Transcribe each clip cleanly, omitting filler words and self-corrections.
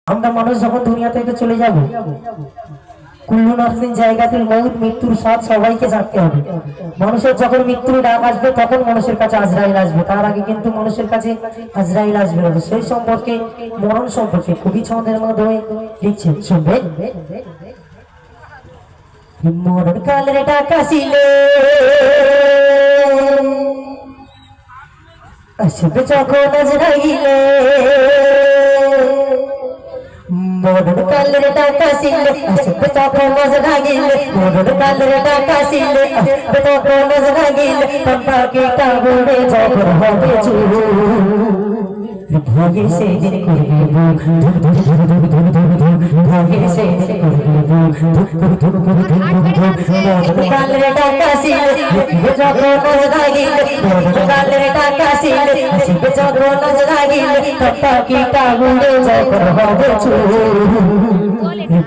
আমরা মানুষ যখন দুনিয়া থেকে চলে যাব, কুল্লু নাফসিন জায়গাতে মউত, মৃত্যুর স্বাদ সবাইকে জানতে হবে। মানুষের যখন মৃত্যুর ডাক আসবে তখন মানুষের কাছে আজরাইল আসবে, তার আগে কিন্তু মানুষের কাছে আজরাইল আসবে না। সেই সম্পর্কে, মরণ সম্পর্কে কবি ছন্দের মাধ্যমে লিখছেন, শুনবেন। মরণ কালের ডাক আসিলে আসবে যখন আজরাইলে, মরণ কালের ডাক আসিলে আসবে তখন আজরাইলে, মরণ কালের ডাক আসিলে আসবে তখন আজরাইলে, পাখিটা উড়ে যখন হবে চুর, ভাগে সেদিন করবে বুক ধুক ধুক ধুক ধুক ধুক ধুক ধুক, ভাগে সেদিন করবে বুক ধুক ধুক ধুক ধুক ধুক ধুক ধুক। মরণ কালের ডাক আসিলে আসবে যখন আজরাইলে, মরণ কালের ডাক আসিলে আসবে যখন আজরাইলে, পাখিটা উড়ে যখন হবে চুর,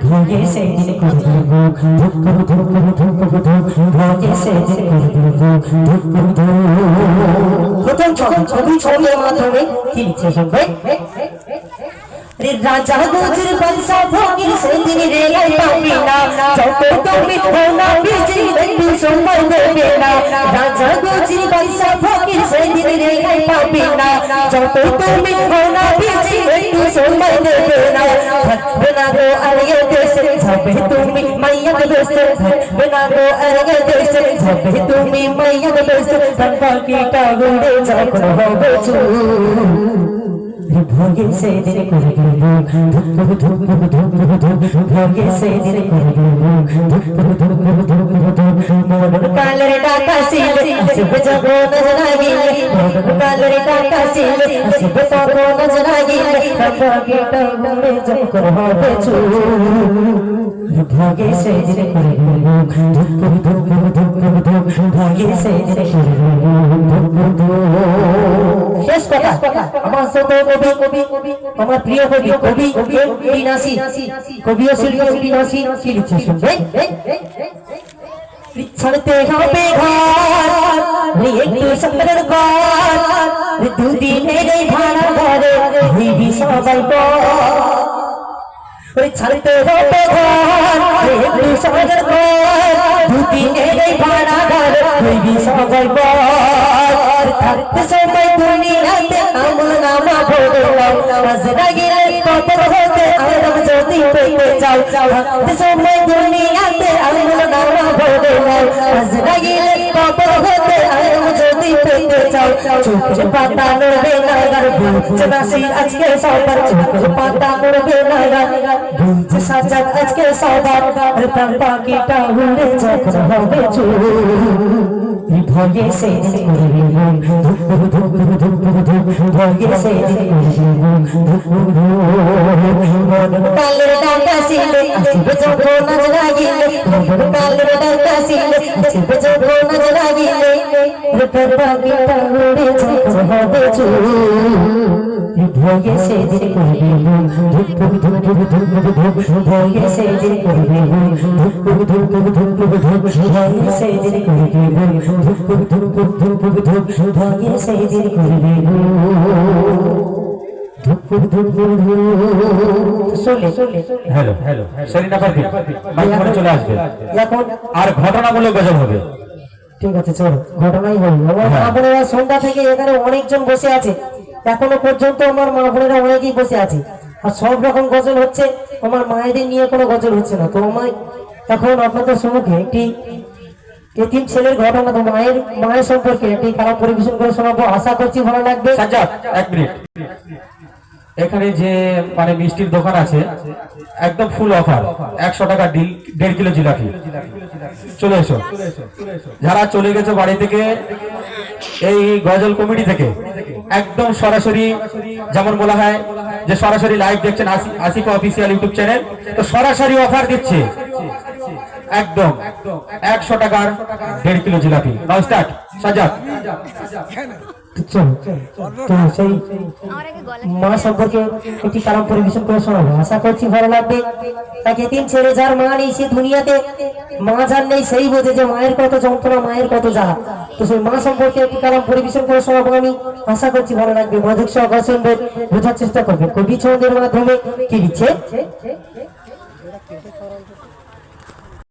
ভাগে সেদিন করবে বুক ধুক ধুক ধুক ধুক ধুক ধুক, ভাগে সেদিন করবে বুক ধুক ধুক ধুক। প্রথম ছবি ছবির মাধ্যমে কি লিখছে শুনবেন। রাজা গুজর বংশা ফকির সেদিন রেলাই পাবি না, যত তুমি হোনা বিজি একটু সময় দেবে না। রাজা গুজর বংশা ফকির সেদিন রেলাই পাবি না, যত তুমি হোনা বিজি একটু সময় দেবে না। থাকবে না গো আর এ দেশে, যাবে তুমি মাইয়ার দেশে, থাকবে না গো আর এ দেশে, যাবে তুমি মাইয়ার দেশে, পাখিটা উড়ে যখন হবে চুর, ভাগে সেদিন করবে বুক ধুক ধুক ধুক ধুক ধুক ধুক, ভাগে সেদিন করবে বুক ধুক ধুক ধুক ধুক ধুক ধুক। মরণ কালের ডাক আসিলে আসবে যখন আজরাইলে, মরণ কালের ডাক আসিলে আসবে তখন আজরাইলে, পাখিটা উড়ে যখন হবে চুর, ভাগে সেদিন করবে বুক ধুক ধুক ধুক ধুক ধুক, ভাগে সেদিন করবে বুক ধুক ধুক। শেষ কথা, আমার ছোট কবি, আমার প্রিয় কবি বিনাশী, কবি ও শিল্পী বিনাশী কি লিখছে শুনবেন। ছাড়তে হবে ঘর একটু সুন্দর ঘর, দুদিনের ভাড়া ঘরে হইবি সবাই পর, ছাড়তে হবে ঘর একটু সুন্দর ঘর, দুদিনের ভাড়া ঘরে হইবি সবাই পর। থাকতে সময় দুনিয়াতে আমল নামা ভরে নাও, আজরাইলে কবর হতে আরাম যদি পেতে চাও। থাকতে সময় দুনিয়াতে আমল নামা ভরে নাও, আজরাইলে কবর হতে আরাম যদি পেতে চাও। চোখের পাতা নড়বে না গার, বুঝছে নাসির আজকে সবার, চোখের পাতা নড়বে না গার, বুঝছে সাজাদ আজকে সবার, পাখিটা উড়ে যখন হবে চুর, ভাগে সেদিন করবে বুক ধুক ধুক ধুক ধুক ধুক, ভাগে সেদিন করবে বুক ধুক ধুক। মরণ কালের ডাক আসিলে আসবে যখন আজরাইলে, মরণ কালের ডাক আসিলে আসবে যখন আজরাইলে, পাখিটা উড়ে যখন হবে চুর, ভাগে সেদিন করবে বুক ধুক ধুক ধুক ধুক ধুক, ভাগে সেদিন করবে বুক ধুক ধুক ধুক ধুক ধুক, ভাগে সেদিন করবে বুক ধুক ধুক ধুক ধুক ধুক, ভাগে সেদিন করবে বুক ধুক ধুক ধুক। চলে hello hello Serina Parveen mike ফোনে চলে আসবে এখন, আর ঘটনামূলক গজল হবে। ঠিক আছে চলো, ঘটনাই হবে। আমার মা বোনেরা সন্ধ্যা থেকে এখানে অনেকজন বসে আছে, এখনো পর্যন্ত আমার মা বোনেরা অনেকেই বসে আছে, আর সব রকম গজল হচ্ছে, আমার মায়েদের নিয়ে কোনো গজল হচ্ছে না। তো আমার এখন আপনাদের সম্মুখে একটি এতিম ছেলের ঘটনা, তো মায়ের সম্পর্কে একটি খারাপ পরিবেশন করে শোনাবো, আশা করছি ভালো লাগবে। সাজ্জাদ এক মিনিট, এখানে যে মানে মিষ্টির দোকান আছে একদম ফুল অফার, 100 টাকা ডিল, 1.5 কিলো জিলাপি। চলে এসো, যারা চলে গেছে বাড়ি থেকে এই গজল কমিটি থেকে একদম সরাসরি, যেমন বলা হয় যে সরাসরি লাইভ দেখছেন আসিফা অফিসিয়াল ইউটিউব চ্যানেল, তো সরাসরি অফার দিচ্ছে একদম 100 টাকার 1.5 kilo jalebi. Now start Sajjad. চলো তো সেই মা সম্পর্কে একটি কালাম পরিবেশন করে শোনাবো, আশা করছি ভালো লাগবে। এক এতিম ছেলে যার মা নেই সে দুনিয়াতে, মা যার নেই সেই বোঝে যে মায়ের কত যন্ত্রণা, মায়ের কত জ্বালা। তো সেই মা সম্পর্কে একটি কালাম পরিবেশন করে শোনাবো আমি, আশা করছি ভালো লাগবে। মনোযোগ সহকারে শুনবেন, বোঝার চেষ্টা করবেন কবি ছন্দের মাধ্যমে কি দিচ্ছে।